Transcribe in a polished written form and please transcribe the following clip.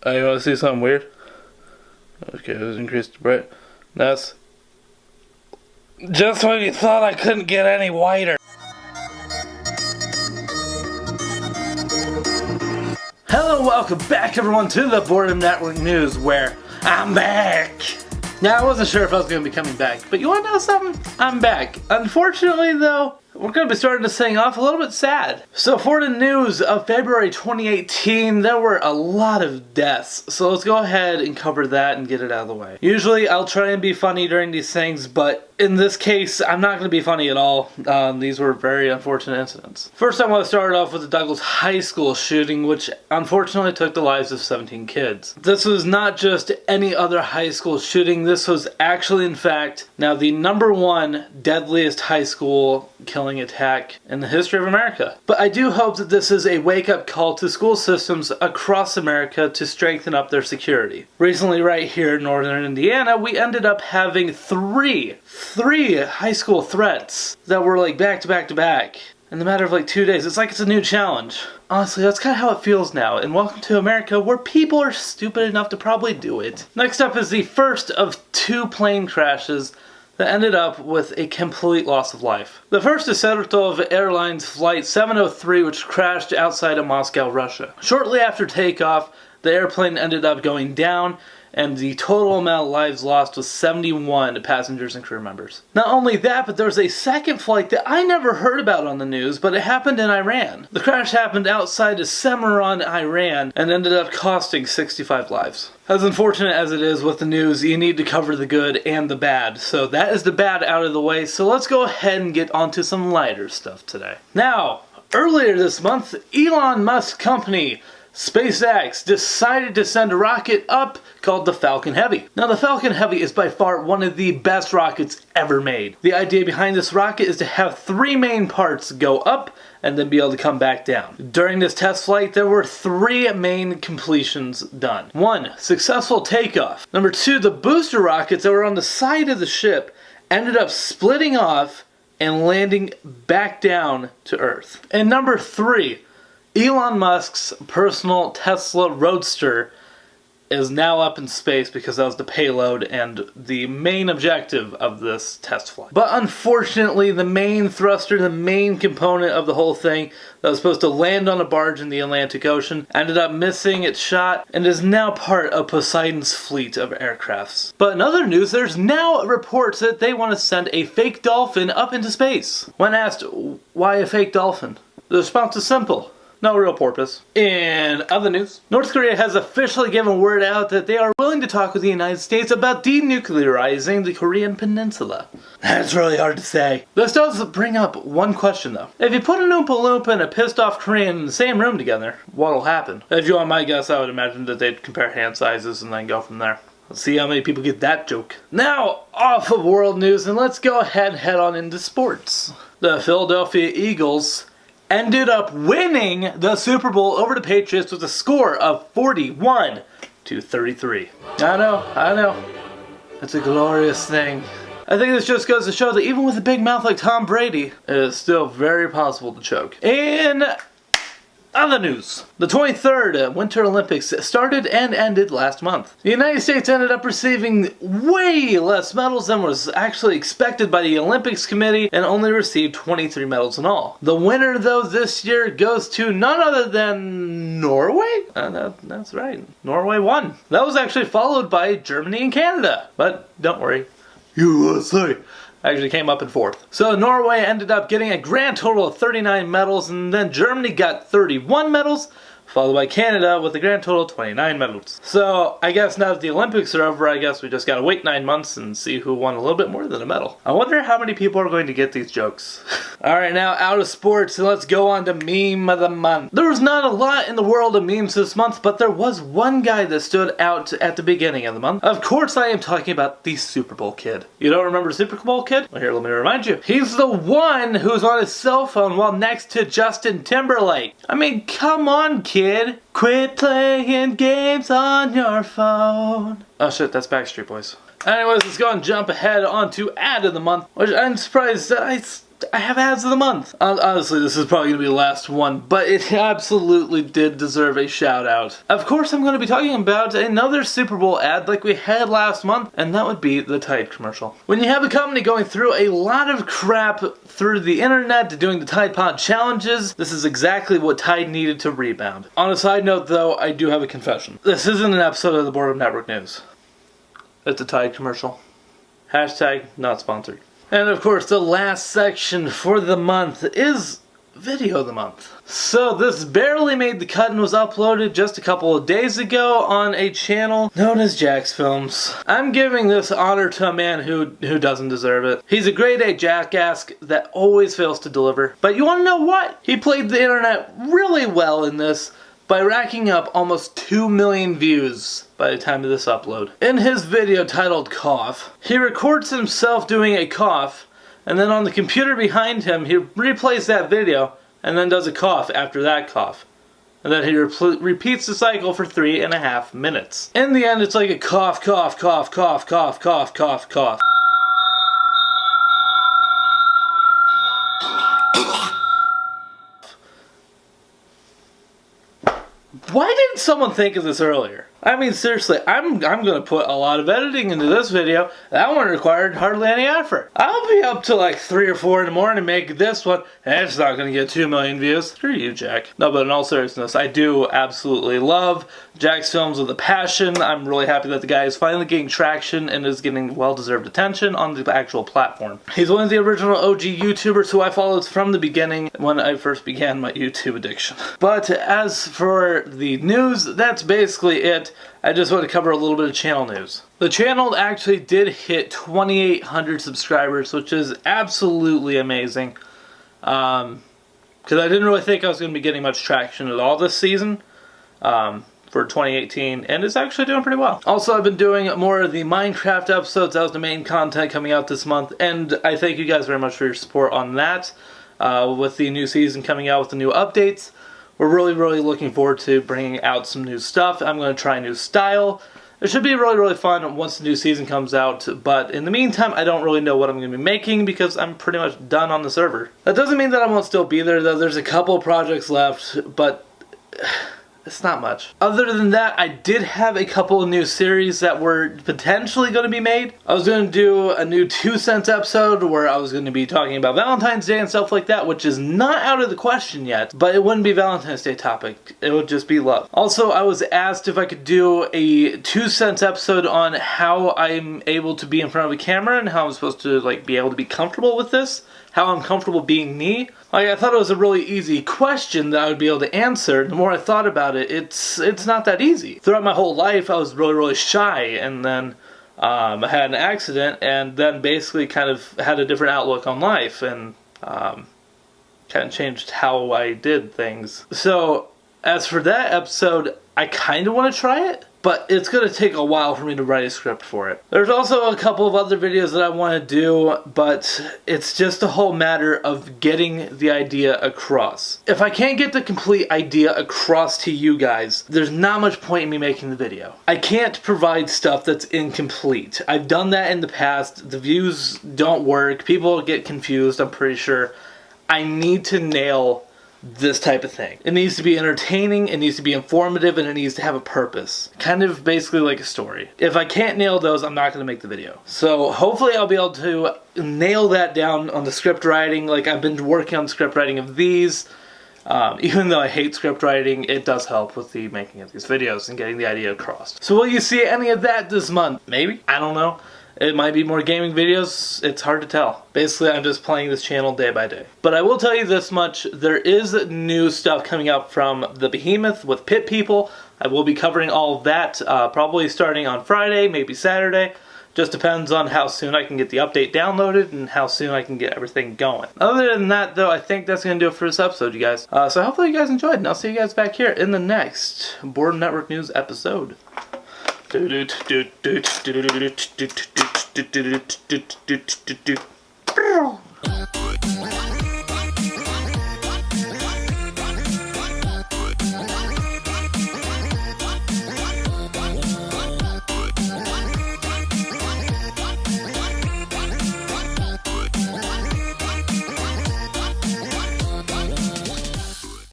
Oh, you want to see something weird? Okay, let's increase the brightness. Just when you thought I couldn't get any whiter. Hello, welcome back everyone to the Boredom Network News, where I'm back. Now, I wasn't sure if I was going to be coming back, but you want to know something? I'm back. Unfortunately, though, we're going to be starting this thing off a little bit sad. So for the news of February 2018, there were a lot of deaths. So let's go ahead and cover that and get it out of the way. Usually I'll try and be funny during these things, but in this case, I'm not going to be funny at all. These were very unfortunate incidents. First, I want to start off with the Douglas High School shooting, which unfortunately took the lives of 17 kids. This was not just any other high school shooting. This was actually, in fact, now the #1 deadliest high school killing attack in the history of America. But I do hope that this is a wake-up call to school systems across America to strengthen up their security. Recently, right here in northern Indiana, we ended up having three high school threats that were like back to back to back in the matter of like 2 days. It's like it's a new challenge. Honestly, that's kind of how it feels now, and welcome to America, where people are stupid enough to probably do it. Next up is the first of 2 plane crashes that ended up with a complete loss of life. The first is Saratov Airlines Flight 703, which crashed outside of Moscow, Russia. Shortly after takeoff, the airplane ended up going down, and the total amount of lives lost was 71 passengers and crew members. Not only that, but there was a second flight that I never heard about on the news, but it happened in Iran. The crash happened outside of Semarang, Iran, and ended up costing 65 lives. As unfortunate as it is with the news, you need to cover the good and the bad. So that is the bad out of the way, so let's go ahead and get onto some lighter stuff today. Now, earlier this month, Elon Musk's company, SpaceX, decided to send a rocket up called the Falcon Heavy. Now, the Falcon Heavy is by far one of the best rockets ever made. The idea behind this rocket is to have 3 main parts go up and then be able to come back down. During this test flight, there were 3 main completions done. 1, successful takeoff. Number 2, the booster rockets that were on the side of the ship ended up splitting off and landing back down to Earth. And number 3, Elon Musk's personal Tesla Roadster is now up in space because that was the payload and the main objective of this test flight. But unfortunately, the main thruster, the main component of the whole thing that was supposed to land on a barge in the Atlantic Ocean ended up missing its shot and is now part of Poseidon's fleet of aircrafts. But in other news, there's now reports that they want to send a fake dolphin up into space. When asked, why a fake dolphin? The response is simple. No real purpose. In other news, North Korea has officially given word out that they are willing to talk with the United States about denuclearizing the Korean peninsula. That's really hard to say. This does bring up one question though. If you put an Oompa Loompa and a pissed off Korean in the same room together, what'll happen? If you want my guess, I would imagine that they'd compare hand sizes and then go from there. Let's see how many people get that joke. Now, off of world news, and let's go ahead and head on into sports. The Philadelphia Eagles ended up winning the Super Bowl over the Patriots with a score of 41-33. I know. It's a glorious thing. I think this just goes to show that even with a big mouth like Tom Brady, it is still very possible to choke. In other news, the 23rd Winter Olympics started and ended last month. The United States ended up receiving way less medals than was actually expected by the Olympics Committee and only received 23 medals in all. The winner, though, this year goes to none other than Norway? That's right. Norway won. That was actually followed by Germany and Canada. But don't worry, USA actually came up in 4th. So Norway ended up getting a grand total of 39 medals, and then Germany got 31 medals, followed by Canada with a grand total of 29 medals. So I guess now that the Olympics are over, I guess we just gotta wait 9 months and see who won a little bit more than a medal. I wonder how many people are going to get these jokes. Alright, now out of sports, and let's go on to Meme of the Month. There was not a lot in the world of memes this month, but there was one guy that stood out at the beginning of the month. Of course I am talking about the Super Bowl kid. You don't remember Super Bowl kid? Well, here, let me remind you. He's the one who's on his cell phone while next to Justin Timberlake. I mean, come on, kid. Quit playing games on your phone. Oh shit, that's Backstreet Boys. Anyways, let's go and jump ahead onto ad of the month, which I'm surprised that I have ads of the month. Honestly, this is probably going to be the last one, but it absolutely did deserve a shout out. Of course, I'm going to be talking about another Super Bowl ad like we had last month, and that would be the Tide commercial. When you have a company going through a lot of crap through the internet, doing the Tide Pod challenges, this is exactly what Tide needed to rebound. On a side note though, I do have a confession. This isn't an episode of the Boredom Network News. It's a Tide commercial. Hashtag not sponsored. And of course, the last section for the month is Video of the Month. So this barely made the cut and was uploaded just a couple of days ago on a channel known as Jack's Films. I'm giving this honor to a man who doesn't deserve it. He's a grade A jackass that always fails to deliver. But you want to know what? He played the internet really well in this by racking up almost 2 million views by the time of this upload. In his video titled Cough, he records himself doing a cough, and then on the computer behind him, he replays that video, and then does a cough after that cough. And then he repeats the cycle for 3.5 minutes. In the end, it's like a cough, cough, cough, cough, cough, cough, cough, cough. Why didn't someone think of this earlier? I mean, seriously, I'm gonna put a lot of editing into this video. That one required hardly any effort. I'll be up till like 3 or 4 in the morning to make this one, and it's not gonna get 2 million views. Screw you, Jack. No, but in all seriousness, I do absolutely love Jack's Films with a passion. I'm really happy that the guy is finally getting traction and is getting well-deserved attention on the actual platform. He's one of the original OG YouTubers who I followed from the beginning when I first began my YouTube addiction. But as for the news, that's basically it. I just want to cover a little bit of channel news. The channel actually did hit 2,800 subscribers, which is absolutely amazing. Because I didn't really think I was going to be getting much traction at all this season for 2018, and it's actually doing pretty well. Also, I've been doing more of the Minecraft episodes. That was the main content coming out this month, and I thank you guys very much for your support on that. With the new season coming out with the new updates, we're really looking forward to bringing out some new stuff. I'm going to try a new style. It should be really fun once the new season comes out, but in the meantime, I don't really know what I'm going to be making because I'm pretty much done on the server. That doesn't mean that I won't still be there, though. There's a couple projects left, but it's not much. Other than that, I did have a couple of new series that were potentially going to be made. I was going to do a new 2 Cents episode where I was going to be talking about Valentine's Day and stuff like that, which is not out of the question yet, but it wouldn't be Valentine's Day topic. It would just be love. Also, I was asked if I could do a 2 Cents episode on how I'm able to be in front of a camera and how I'm supposed to be able to be comfortable with this. How I'm comfortable being me. I thought it was a really easy question that I would be able to answer. The more I thought about it, it's not that easy. Throughout my whole life, I was really shy, and then I had an accident, and then basically kind of had a different outlook on life, and kind of changed how I did things. So, as for that episode, I kind of want to try it, but it's going to take a while for me to write a script for it. There's also a couple of other videos that I want to do, but it's just a whole matter of getting the idea across. If I can't get the complete idea across to you guys, there's not much point in me making the video. I can't provide stuff that's incomplete. I've done that in the past. The views don't work. People get confused, I'm pretty sure. I need to nail this type of thing. It needs to be entertaining, it needs to be informative, and it needs to have a purpose. Kind of basically like a story. If I can't nail those, I'm not going to make the video. So hopefully I'll be able to nail that down on the script writing. Like, I've been working on the script writing of these. Even though I hate script writing, it does help with the making of these videos and getting the idea across. So will you see any of that this month? Maybe? I don't know. It might be more gaming videos, it's hard to tell. Basically, I'm just playing this channel day by day. But I will tell you this much, there is new stuff coming out from the Behemoth with Pit People. I will be covering all of that, probably starting on Friday, maybe Saturday. Just depends on how soon I can get the update downloaded and how soon I can get everything going. Other than that, though, I think that's going to do it for this episode, you guys. So hopefully you guys enjoyed, and I'll see you guys back here in the next Boredom Network News episode.